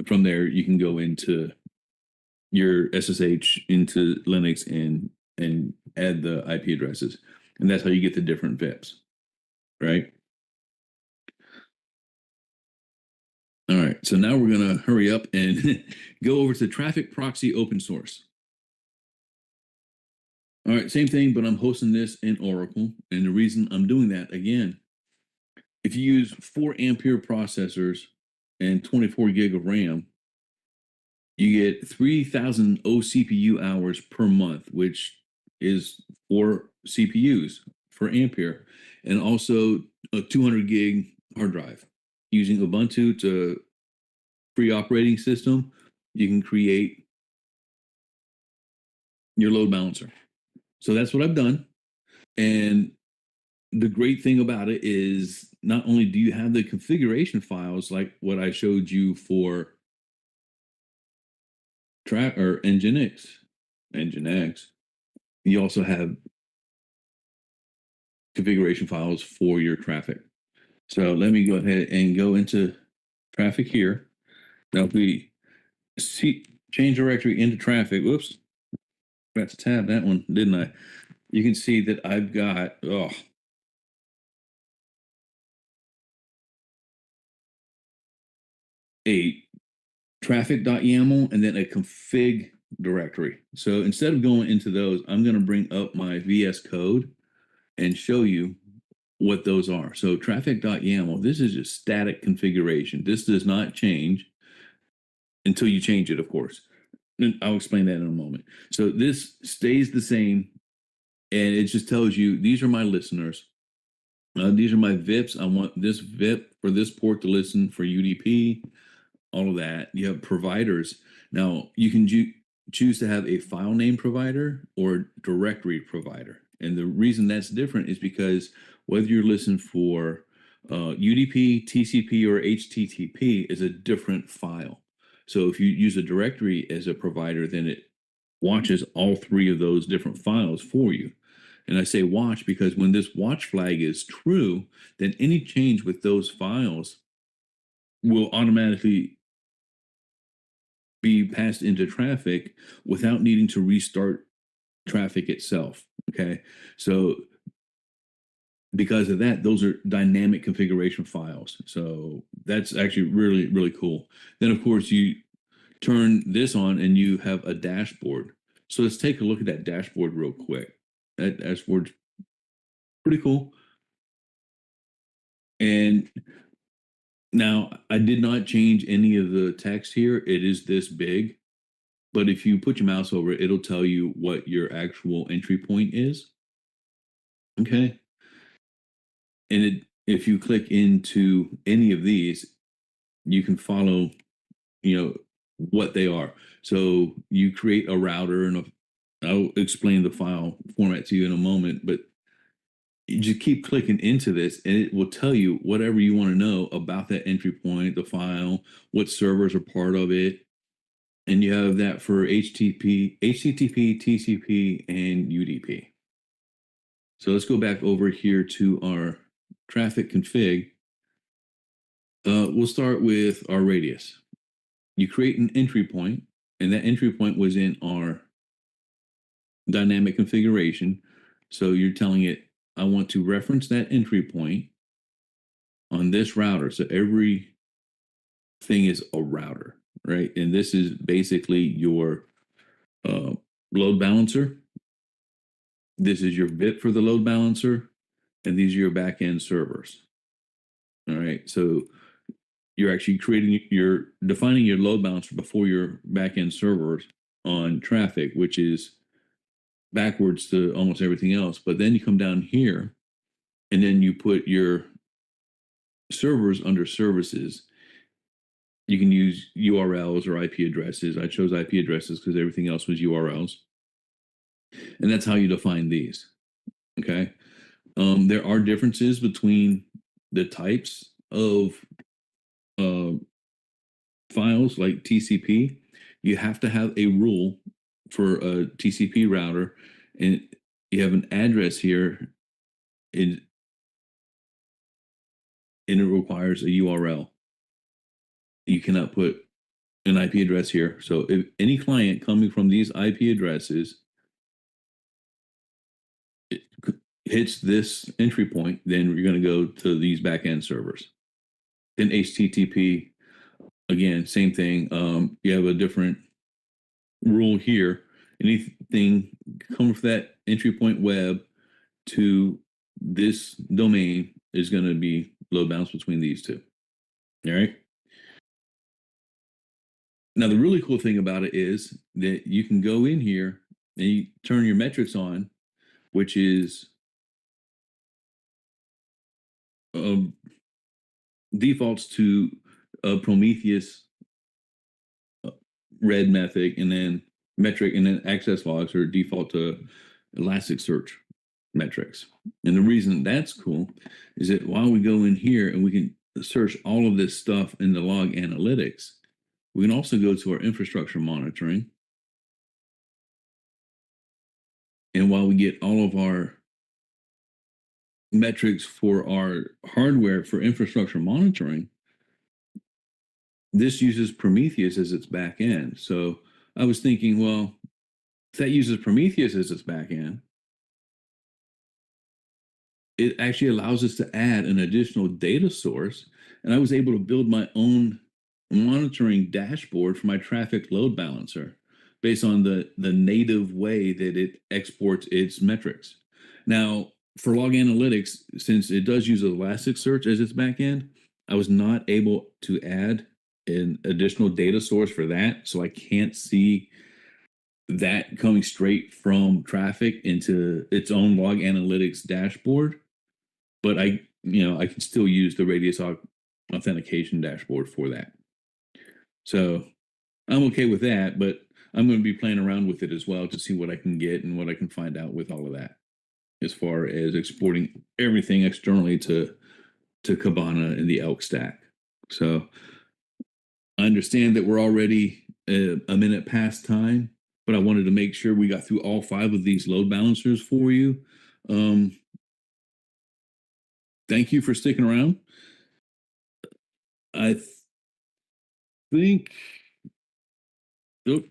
from there you can go into your SSH into Linux and add the IP addresses. And that's how you get the different VIPs, right? All right, so now we're gonna hurry up and go over to Traffic Proxy Open Source. All right, same thing, but I'm hosting this in Oracle. And the reason I'm doing that, again, if you use 4 ampere processors and 24 gig of RAM, you get 3,000 OCPU hours per month, which is 4 CPUs for ampere, and also a 200 gig hard drive. Using Ubuntu to free operating system, you can create your load balancer. So that's what I've done. And the great thing about it is not only do you have the configuration files like what I showed you for Nginx, you also have configuration files for your traffic. So let me go ahead and go into traffic here. Now if we change directory into traffic, whoops, forgot to tab that one, didn't I? You can see that I've got, a traffic.yaml and then a config directory. So instead of going into those, I'm going to bring up my VS Code and show you what those are. So traffic.yaml, this is just static configuration. This does not change until you change it, of course. And I'll explain that in a moment. So this stays the same, and it just tells you, these are my listeners. These are my VIPs. I want this VIP for this port to listen for UDP, all of that. You have providers. Now, you can choose to have a file name provider or directory provider. And the reason that's different is because whether you're listening for UDP, TCP, or HTTP is a different file. So if you use a directory as a provider, then it watches all 3 of those different files for you. And I say watch because when this watch flag is true, then any change with those files will automatically be passed into traffic without needing to restart traffic itself. Okay. So because of that, those are dynamic configuration files. So that's actually really, really cool. Then, of course, you turn this on and you have a dashboard. So let's take a look at that dashboard real quick. That dashboard's pretty cool. And now I did not change any of the text here. It is this big, but if you put your mouse over it, it'll tell you what your actual entry point is. Okay. And if you click into any of these, you can follow, what they are. So you create a router, and I'll explain the file format to you in a moment, but you just keep clicking into this and it will tell you whatever you want to know about that entry point, the file, what servers are part of it. And you have that for HTTP, TCP, and UDP. So let's go back over here to our traffic config. We'll start with our radius. You create an entry point, and that entry point was in our dynamic configuration. So you're telling it, I want to reference that entry point on this router. So every thing is a router, right? And this is basically your load balancer. This is your bit for the load balancer, and these are your backend servers. All right, so you're actually defining your load balancer before your backend servers on traffic, which is backwards to almost everything else. But then you come down here and then you put your servers under services. You can use URLs or IP addresses. I chose IP addresses because everything else was URLs. And that's how you define these. Okay. There are differences between the types of files like TCP. You have to have a rule for a TCP router, and you have an address here, and it requires a URL. You cannot put an IP address here. So if any client coming from these IP addresses hits this entry point, then you're going to go to these backend servers. Then HTTP, again, same thing. You have a different rule here. Anything coming from that entry point web to this domain is going to be load balanced between these two. All right. Now, the really cool thing about it is that you can go in here and you turn your metrics on, which is defaults to Prometheus red method, and then metric, and then access logs are default to Elasticsearch metrics. And the reason that's cool is that while we go in here and we can search all of this stuff in the log analytics, we can also go to our infrastructure monitoring. And while we get all of our metrics for our hardware for infrastructure monitoring, this uses Prometheus as its back end. So I was thinking, well, if that uses Prometheus as its back end, it actually allows us to add an additional data source. And I was able to build my own monitoring dashboard for my traffic load balancer based on the native way that it exports its metrics. Now, for log analytics, since it does use Elasticsearch as its backend, I was not able to add an additional data source for that. So I can't see that coming straight from traffic into its own log analytics dashboard. But I can still use the Radius authentication dashboard for that. So I'm okay with that, but I'm going to be playing around with it as well to see what I can get and what I can find out with all of that, as far as exporting everything externally to Kibana and the Elk stack. So I understand that we're already a minute past time, but I wanted to make sure we got through all 5 of these load balancers for you. Thank you for sticking around. I think we're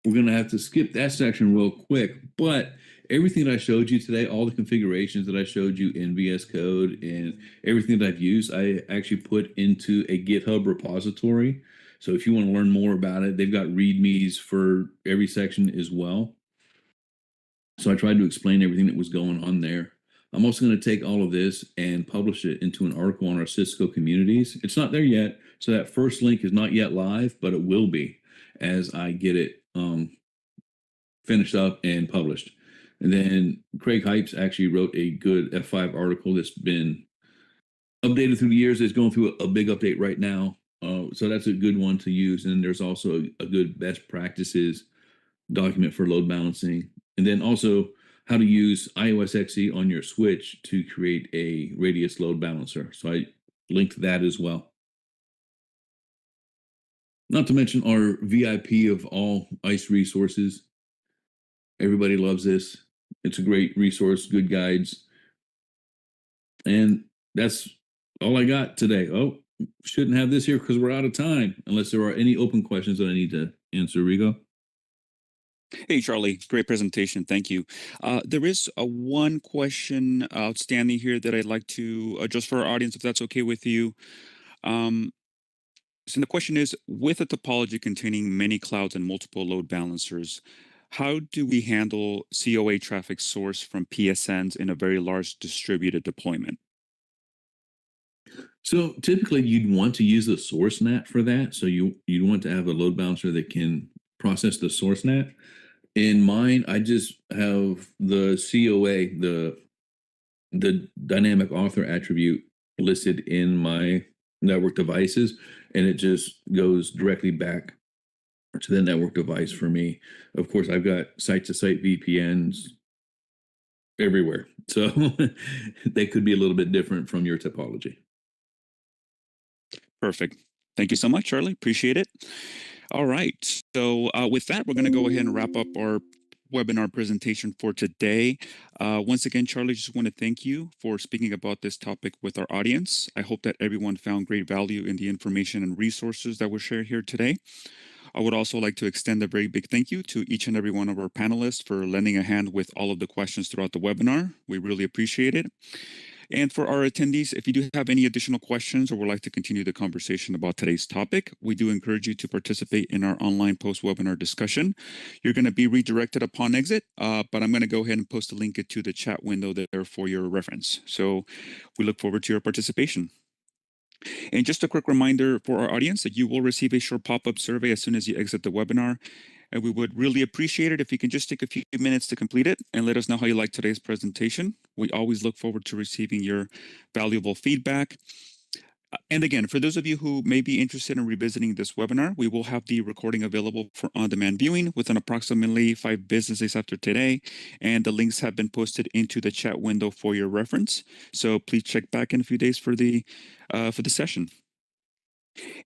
going to have to skip that section real quick, but everything that I showed you today, all the configurations that I showed you in VS Code and everything that I've used, I actually put into a GitHub repository. So if you want to learn more about it, they've got READMEs for every section as well. So I tried to explain everything that was going on there. I'm also going to take all of this and publish it into an article on our Cisco communities. It's not there yet, so that first link is not yet live, but it will be as I get it finished up and published. And then Craig Hypes actually wrote a good F5 article that's been updated through the years. It's going through a big update right now. So that's a good one to use. And there's also a good best practices document for load balancing. And then also how to use iOS XE on your switch to create a radius load balancer. So I linked that as well. Not to mention our VIP of all ISE resources. Everybody loves this. It's a great resource, good guides. And that's all I got today. Oh, shouldn't have this here because we're out of time, unless there are any open questions that I need to answer, Rigo. Hey, Charlie, great presentation. Thank you. There is one question outstanding here that I'd like to address for our audience, if that's okay with you. So the question is, with a topology containing many clouds and multiple load balancers, how do we handle COA traffic source from PSNs in a very large distributed deployment? So typically you'd want to use the source NAT for that. So you'd want to have a load balancer that can process the source NAT. In mine, I just have the COA, the dynamic author attribute listed in my network devices, and it just goes directly back to the network device for me. Of course, I've got site-to-site VPNs everywhere, so they could be a little bit different from your topology. Perfect. Thank you so much, Charlie. Appreciate it. All right. So with that, we're going to go ahead and wrap up our webinar presentation for today. Once again, Charlie, just want to thank you for speaking about this topic with our audience. I hope that everyone found great value in the information and resources that were shared here today. I would also like to extend a very big thank you to each and every one of our panelists for lending a hand with all of the questions throughout the webinar. We really appreciate it. And for our attendees, if you do have any additional questions or would like to continue the conversation about today's topic, we do encourage you to participate in our online post-webinar discussion. You're going to be redirected upon exit, but I'm going to go ahead and post a link to the chat window there for your reference. So we look forward to your participation. And just a quick reminder for our audience that you will receive a short pop-up survey as soon as you exit the webinar. And we would really appreciate it if you can just take a few minutes to complete it and let us know how you like today's presentation. We always look forward to receiving your valuable feedback. And again, for those of you who may be interested in revisiting this webinar, we will have the recording available for on-demand viewing within approximately 5 business days after today. And the links have been posted into the chat window for your reference. So please check back in a few days for the session.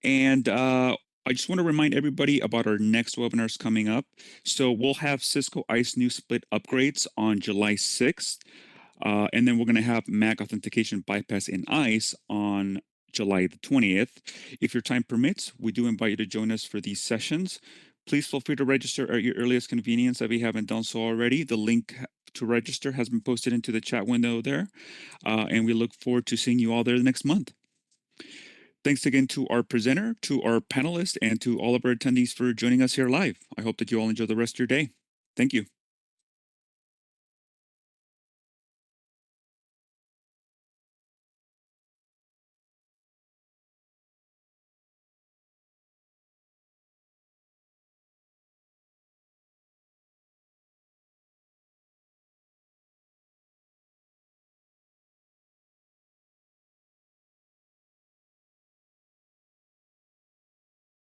And I just want to remind everybody about our next webinars coming up. So we'll have Cisco ISE new split upgrades on July 6th. And then we're going to have MAC authentication bypass in ISE on July the 20th. If your time permits, we do invite you to join us for these sessions. Please feel free to register at your earliest convenience if you haven't done so already. The link to register has been posted into the chat window there. And we look forward to seeing you all there next month. Thanks again to our presenter, to our panelists, and to all of our attendees for joining us here live. I hope that you all enjoy the rest of your day. Thank you.